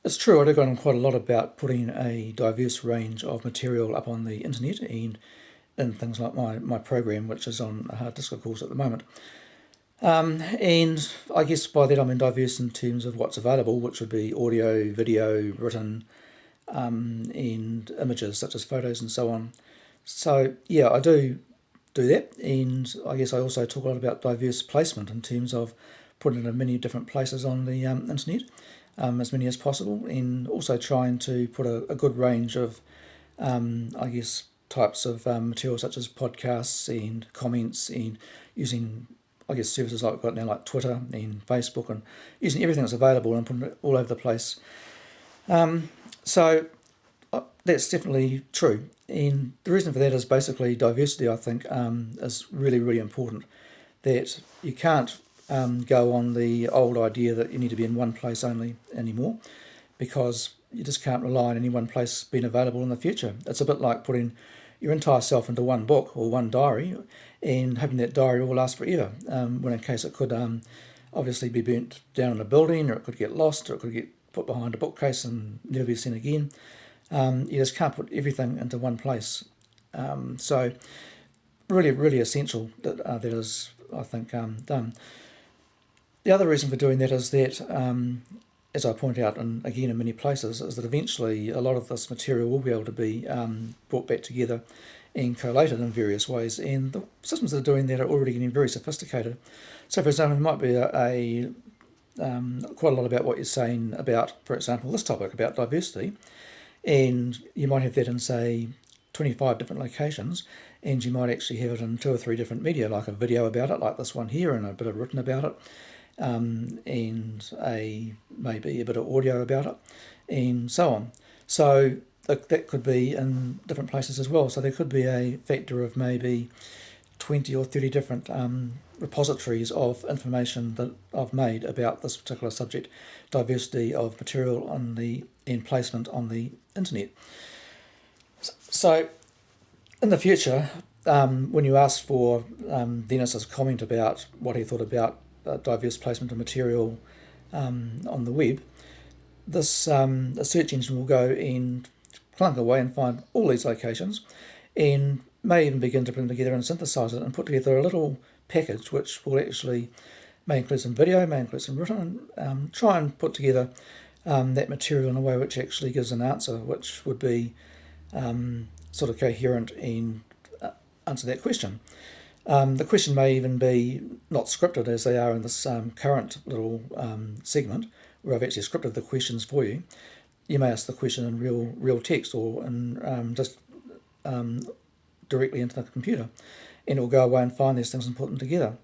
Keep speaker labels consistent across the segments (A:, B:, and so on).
A: It's true, I do go on quite a lot about putting a diverse range of material up on the internet and in things like my program, which is on a hard disk of course at the moment. And I guess by that I mean diverse in terms of what's available, which would be audio, video, written, and images such as photos and so on. So yeah, I do that, and I guess I also talk a lot about diverse placement in terms of putting it in many different places on the internet, as many as possible, and also trying to put a good range of, I guess, types of material such as podcasts and comments, and using, I guess, services like we've got now, like Twitter and Facebook, and using everything that's available and putting it all over the place. So that's definitely true. And the reason for that is basically diversity, I think, is really, really important. That you can't go on the old idea that you need to be in one place only anymore, because you just can't rely on any one place being available in the future. It's a bit like putting your entire self into one book or one diary and hoping that diary will last forever, when in case it could obviously be burnt down in a building, or it could get lost, or it could get put behind a bookcase and never be seen again. You just can't put everything into one place. So really, really essential that that is, I think, done. The other reason for doing that is that, as I point out, and again in many places, is that eventually a lot of this material will be able to be brought back together and collated in various ways, and the systems that are doing that are already getting very sophisticated. So for example, it might be quite a lot about what you're saying about, for example, this topic about diversity, and you might have that in, say, 25 different locations, and you might actually have it in 2 or 3 different media, like a video about it, like this one here, and a bit of written about it, and maybe a bit of audio about it, and so on. So that could be in different places as well. So there could be a factor of maybe 20 or 30 different repositories of information that I've made about this particular subject, diversity of material and placement on the internet. So in the future, when you ask for Dennis's comment about what he thought about diverse placement of material on the web, this a search engine will go and clunk away and find all these locations, and may even begin to put them together and synthesize it and put together a little package which will actually may include some video, may include some written, try and put together that material in a way which actually gives an answer which would be sort of coherent and answer that question. The question may even be not scripted as they are in this current little segment, where I've actually scripted the questions for you. You may ask the question in real text, or in just directly into the computer, and it will go away and find these things and put them together.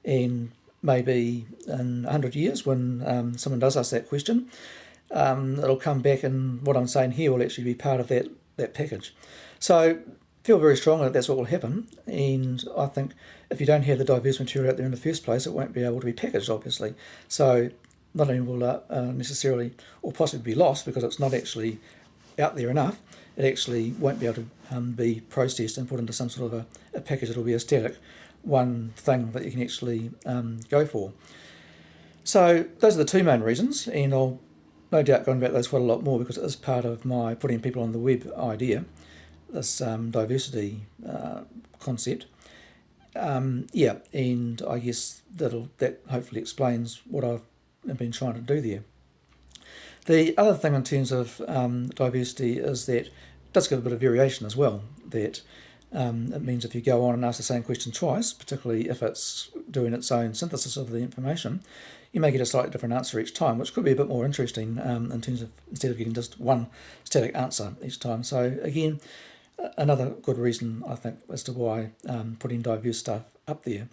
A: And maybe in 100 years, when someone does ask that question, it'll come back, and what I'm saying here will actually be part of that package. So feel very strongly that that's what will happen, and I think if you don't have the diverse material out there in the first place, it won't be able to be packaged, obviously. So not only will it necessarily or possibly be lost because it's not actually out there enough, it actually won't be able to be processed and put into some sort of a package. It'll be a static one thing that you can actually go for. So those are the 2 main reasons, and I'll no doubt go on about those quite a lot more because it is part of my putting people on the web idea, this diversity concept. Yeah, and I guess that hopefully explains what I've been trying to do there. The other thing in terms of diversity is that it does give a bit of variation as well. That it means if you go on and ask the same question twice, particularly if it's doing its own synthesis of the information, you may get a slightly different answer each time, which could be a bit more interesting in terms of instead of getting just one static answer each time. So again, another good reason, I think, as to why putting diverse stuff up there.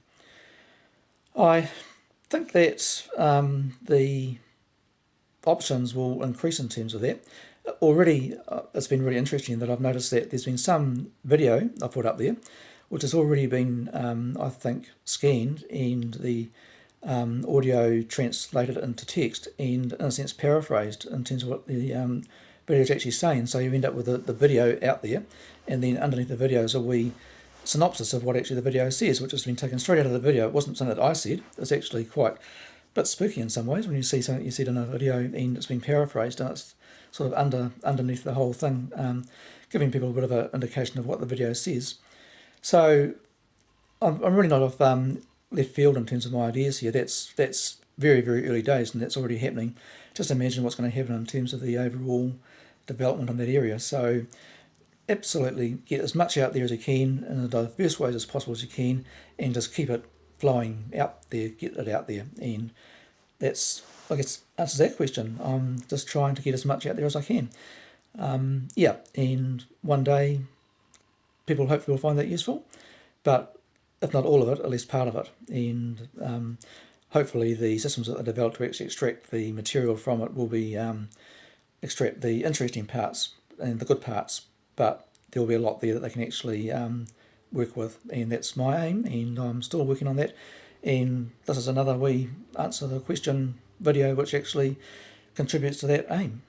A: I think that the options will increase in terms of that. Already, it's been really interesting that I've noticed that there's been some video I put up there, which has already been, I think, scanned and the audio translated into text and, in a sense, paraphrased in terms of what the video is actually saying. So you end up with the video out there, and then underneath the video is a wee synopsis of what actually the video says, which has been taken straight out of the video. It wasn't something that I said. It was actually quite a bit spooky in some ways when you see something you said in a video and it's been paraphrased and it's sort of underneath the whole thing, giving people a bit of an indication of what the video says. So I'm really not off left field in terms of my ideas here. That's very, very early days, and that's already happening. Just imagine what's going to happen in terms of the overall development in that area. So absolutely get as much out there as you can in as diverse ways as possible as you can, and just keep it flowing out there, get it out there. And that's, I guess, answers that question. I'm just trying to get as much out there as I can. And one day people hopefully will find that useful, but if not all of it, at least part of it. And hopefully the systems that are developed to actually extract the material from it will be extract the interesting parts and the good parts, but there will be a lot there that they can actually work with, and that's my aim, and I'm still working on that. And this is another wee answer the question video which actually contributes to that aim.